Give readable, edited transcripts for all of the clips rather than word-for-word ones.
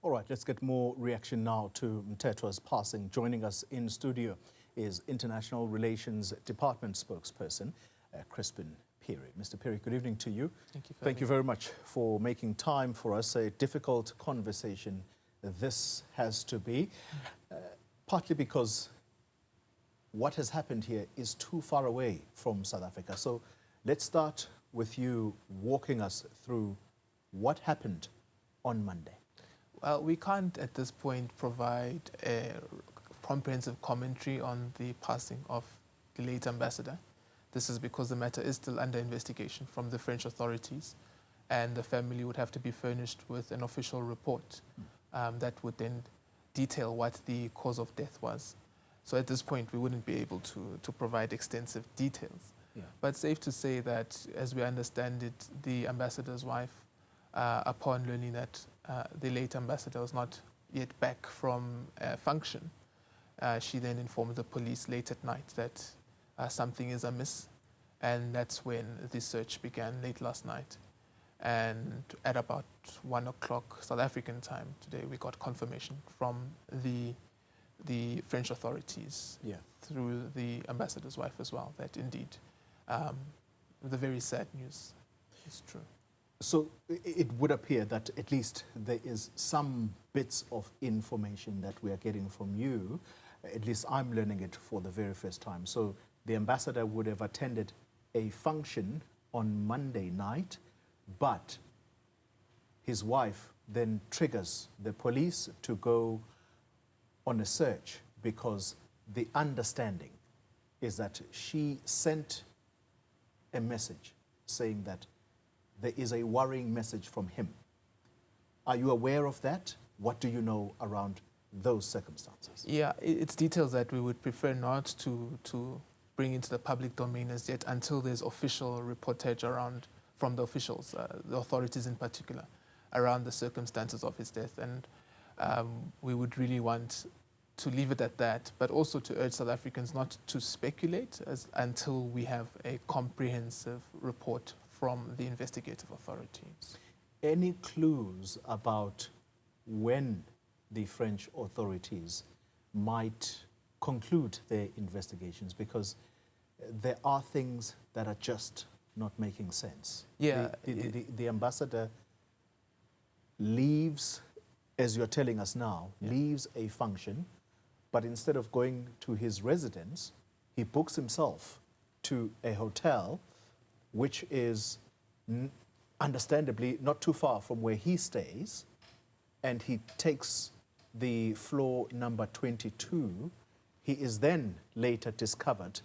All right, let's get more reaction now to Mthethwa's passing. Joining us in studio is International Relations Department spokesperson, Chrispin Phiri. Mr. Phiri, good evening to you. Thank you very much for making time for us. A difficult conversation this has to be, partly because what has happened here is too far away from South Africa. So let's start with you walking us through what happened on Monday. Well, we can't at this point provide a comprehensive commentary on the passing of the late ambassador. This is because the matter is still under investigation from the French authorities, and the family would have to be furnished with an official report that would then detail what the cause of death was. So at this point, we wouldn't be able to provide extensive details. Yeah. But safe to say that, as we understand it, the ambassador's wife, upon learning that the late ambassador was not yet back from a function, she then informed the police late at night that something is amiss, and that's when the search began late last night. And at about 1 o'clock South African time today, we got confirmation from the French authorities through the ambassador's wife as well that indeed the very sad news is true. So it would appear that at least there is some bits of information that we are getting from you. At least I'm learning it for the very first time. So the ambassador would have attended a function on Monday night, but his wife then triggers the police to go on a search because the understanding is that she sent a message saying that there is a worrying message from him. Are you aware of that? What do you know around those circumstances? Yeah, it's details that we would prefer not to bring into the public domain as yet until there's official reportage around from the officials, the authorities in particular, around the circumstances of his death. And we would really want to leave it at that, but also to urge South Africans not to speculate until we have a comprehensive report from the investigative authorities. Any clues about when the French authorities might conclude their investigations? Because there are things that are just not making sense. Yeah. The ambassador leaves, as you're telling us now, leaves a function, but instead of going to his residence, he books himself to a hotel which is understandably not too far from where he stays, and he takes the floor number 22. He is then later discovered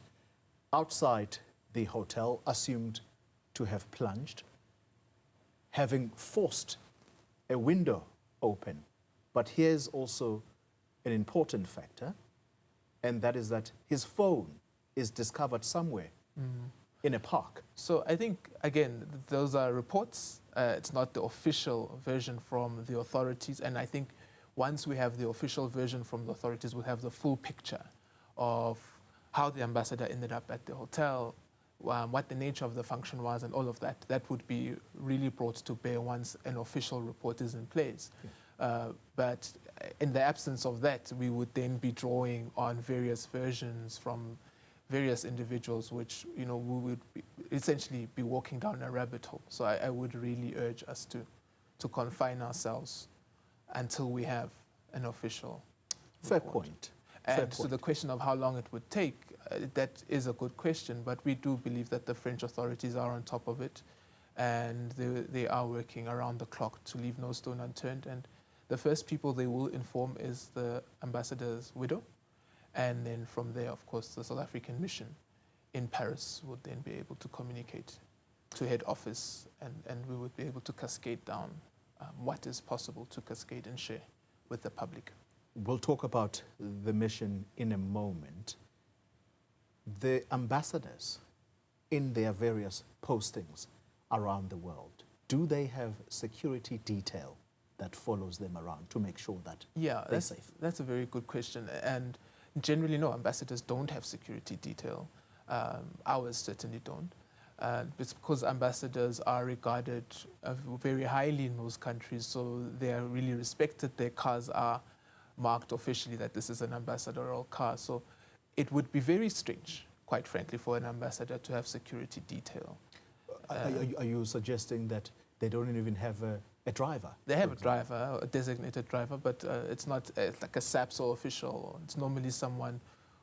outside the hotel, assumed to have plunged, having forced a window open. But here's also an important factor, and that is that his phone is discovered somewhere in a park. So I think, again, those are reports. It's not the official version from the authorities. And I think once we have the official version from the authorities, we'll have the full picture of how the ambassador ended up at the hotel, what the nature of the function was, and all of that. That would be really brought to bear once an official report is in place. But in the absence of that, we would then be drawing on various versions from various individuals, which, you know, we would essentially be walking down a rabbit hole. So I would really urge us to confine ourselves until we have an official Fair report. point. And so the question of how long it would take, that is a good question, but we do believe that the French authorities are on top of it, and they are working around the clock to leave no stone unturned. And the first people they will inform is the ambassador's widow. And then from there, of course, the South African mission in Paris would then be able to communicate to head office, and we would be able to cascade down what is possible to cascade and share with the public. We'll talk about the mission in a moment. The ambassadors in their various postings around the world, do they have security detail that follows them around to make sure that they're safe? That's a very good question. And generally, no, ambassadors don't have security detail. Ours certainly don't. It's because ambassadors are regarded very highly in most countries, so they are really respected. Their cars are marked officially that this is an ambassadorial car. So it would be very strange, quite frankly, for an ambassador to have security detail. Are you suggesting that they don't even have a driver? They have a driver, a designated driver, but it's not like a SAPS or official. It's normally someone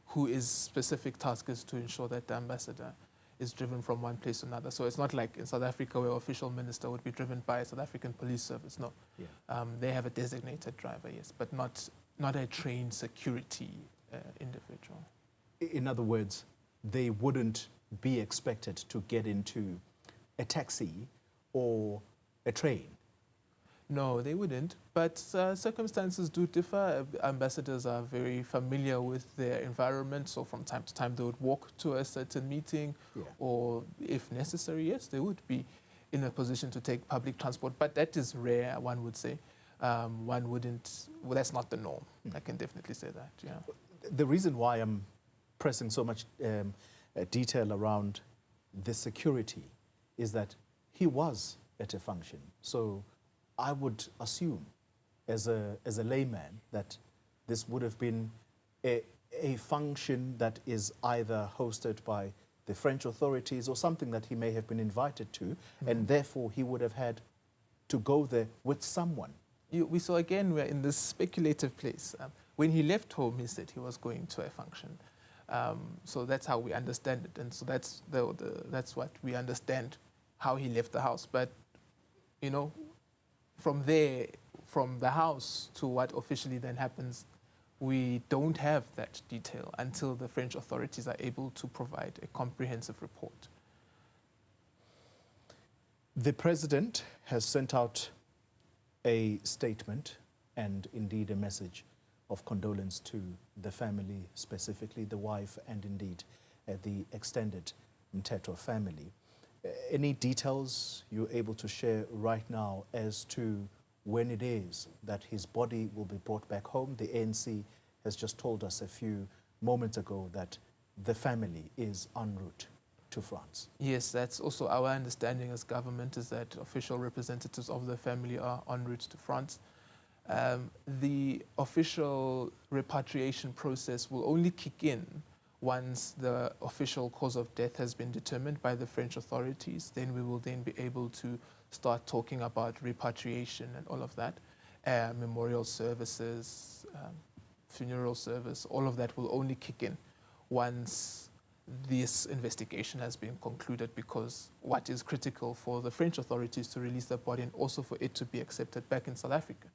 whose specific task is to ensure that the ambassador is driven from one place to another. So it's not like in South Africa where official minister would be driven by a South African police service. No, they have a designated driver, yes, but not a trained security individual. In other words, they wouldn't be expected to get into a taxi or a train. No, they wouldn't. But circumstances do differ. Ambassadors are very familiar with their environment, so from time to time they would walk to a certain meeting, or if necessary, yes, they would be in a position to take public transport. But that is rare, one would say. One wouldn't, well, that's not the norm. I can definitely say that, yeah. The reason why I'm pressing so much detail around the security is that he was at a function. So I would assume, as a layman, that this would have been a function that is either hosted by the French authorities or something that he may have been invited to, and therefore he would have had to go there with someone. We saw again, we're in this speculative place. When he left home, he said he was going to a function. So that's how we understand it, and so that's what we understand, how he left the house. But, you know, from there, from the house to what officially then happens, we don't have that detail until the French authorities are able to provide a comprehensive report. The president has sent out a statement and indeed a message of condolence to the family, specifically the wife and indeed the extended Mthethwa family. Any details you're able to share right now as to when it is that his body will be brought back home? The ANC has just told us a few moments ago that the family is en route to France. Yes, that's also our understanding as government, is that official representatives of the family are en route to France. The official repatriation process will only kick in once the official cause of death has been determined by the French authorities. Then we will then be able to start talking about repatriation and all of that. Memorial services, funeral service, all of that will only kick in once this investigation has been concluded, because what is critical for the French authorities to release the body and also for it to be accepted back in South Africa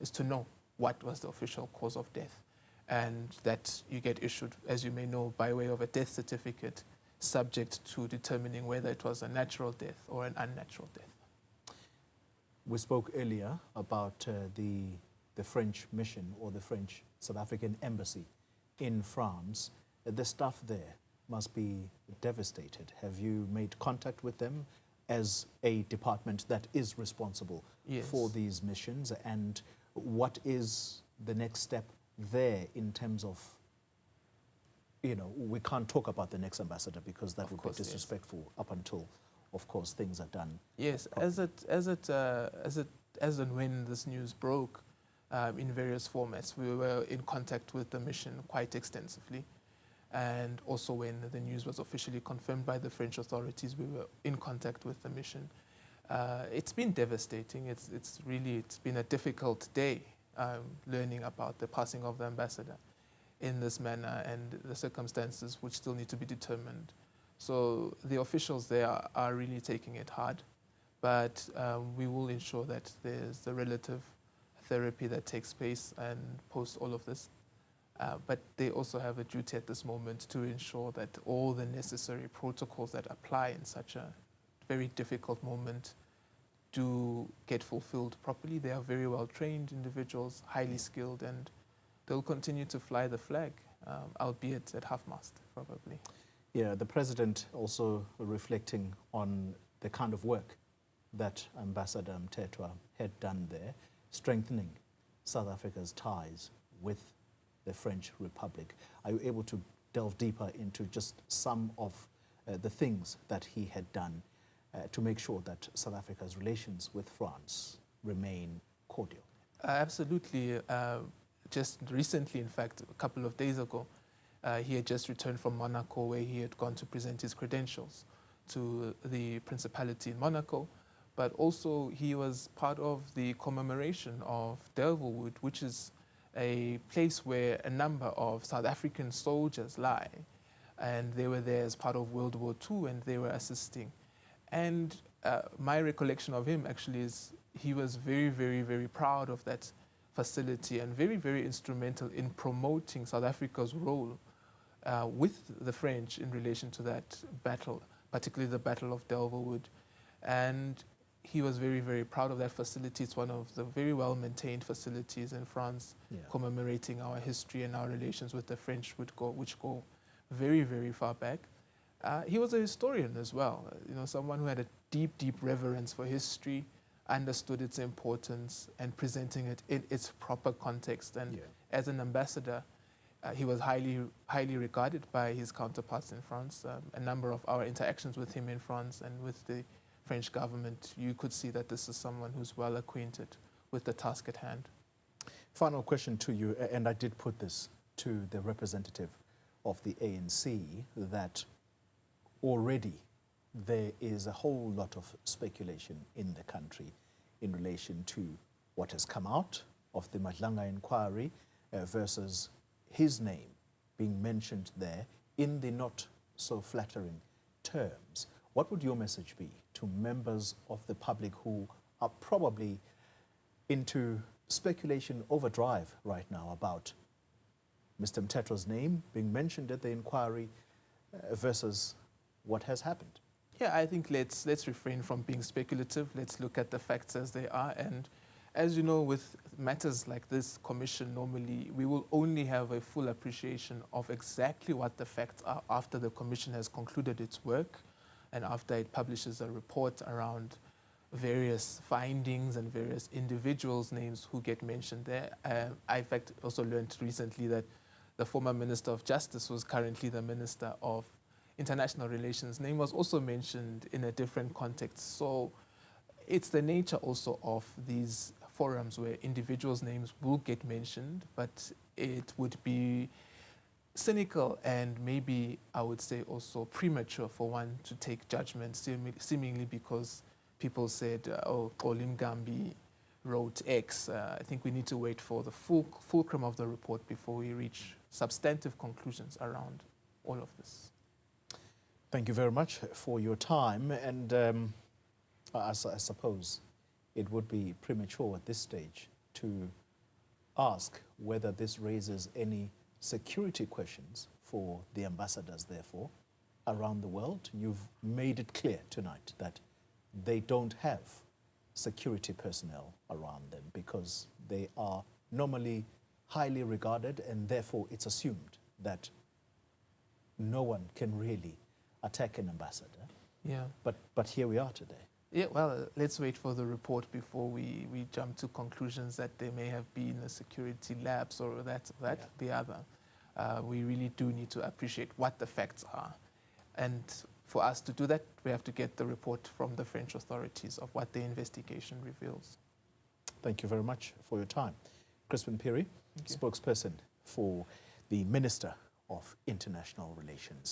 is to know what was the official cause of death. And that you get issued, as you may know, by way of a death certificate, subject to determining whether it was a natural death or an unnatural death. We spoke earlier about the French mission or the French South African embassy in France. The staff there must be devastated. Have you made contact with them as a department that is responsible for these missions? And what is the next step there in terms of, you know, we can't talk about the next ambassador because that would be disrespectful up until, of course, things are done. Yes, as and when this news broke in various formats, we were in contact with the mission quite extensively. And also when the news was officially confirmed by the French authorities, we were in contact with the mission. It's been devastating. It's been a difficult day learning about the passing of the ambassador in this manner and the circumstances which still need to be determined. So the officials there are really taking it hard, but we will ensure that there's the relative therapy that takes place and post all of this. But they also have a duty at this moment to ensure that all the necessary protocols that apply in such a very difficult moment do get fulfilled properly. They are very well trained individuals, highly skilled, and they'll continue to fly the flag, albeit at half-mast, probably. Yeah, the president also reflecting on the kind of work that Ambassador Mthethwa had done there, strengthening South Africa's ties with the French Republic. Are you able to delve deeper into just some of the things that he had done to make sure that South Africa's relations with France remain cordial? Absolutely. Just recently, in fact, a couple of days ago, he had just returned from Monaco, where he had gone to present his credentials to the Principality in Monaco. But also he was part of the commemoration of Delvillewood, which is a place where a number of South African soldiers lie. And they were there as part of World War II, and they were assisting. And my recollection of him actually is he was very, very, very proud of that facility and very, very instrumental in promoting South Africa's role with the French in relation to that battle, particularly the Battle of Delvillewood. And he was very, very proud of that facility. It's one of the very well-maintained facilities in France, commemorating our history and our relations with the French, which go very, very far back. He was a historian as well, someone who had a deep, deep reverence for history, understood its importance, and presenting it in its proper context. And as an ambassador, he was highly, highly regarded by his counterparts in France. A number of our interactions with him in France and with the French government, you could see that this is someone who's well acquainted with the task at hand. Final question to you, and I did put this to the representative of the ANC, that already there is a whole lot of speculation in the country in relation to what has come out of the Madlanga inquiry versus his name being mentioned there in the not so flattering terms. What would your message be to members of the public who are probably into speculation overdrive right now about Mr. Mthethwa's name being mentioned at the inquiry versus what has happened? Yeah, I think let's refrain from being speculative. Let's look at the facts as they are. And as you know, with matters like this commission, normally we will only have a full appreciation of exactly what the facts are after the commission has concluded its work and after it publishes a report around various findings and various individuals' names who get mentioned there. I, in fact, also learned recently that the former Minister of Justice was currently the Minister of International Relations. Name was also mentioned in a different context. So it's the nature also of these forums where individuals' names will get mentioned, but it would be cynical and maybe, I would say, also premature for one to take judgment seemingly because people said, oh, Xolim Gambi wrote X. I think we need to wait for the fulcrum of the report before we reach substantive conclusions around all of this. Thank you very much for your time. And I suppose it would be premature at this stage to ask whether this raises any security questions for the ambassadors, therefore, around the world. You've made it clear tonight that they don't have security personnel around them because they are normally highly regarded, and therefore it's assumed that no one can really attack an ambassador. Yeah. But here we are today. Yeah, well, let's wait for the report before we jump to conclusions that there may have been a security lapse or the other. We really do need to appreciate what the facts are. And for us to do that, we have to get the report from the French authorities of what the investigation reveals. Thank you very much for your time. Chrispin Phiri, spokesperson for the Minister of International Relations.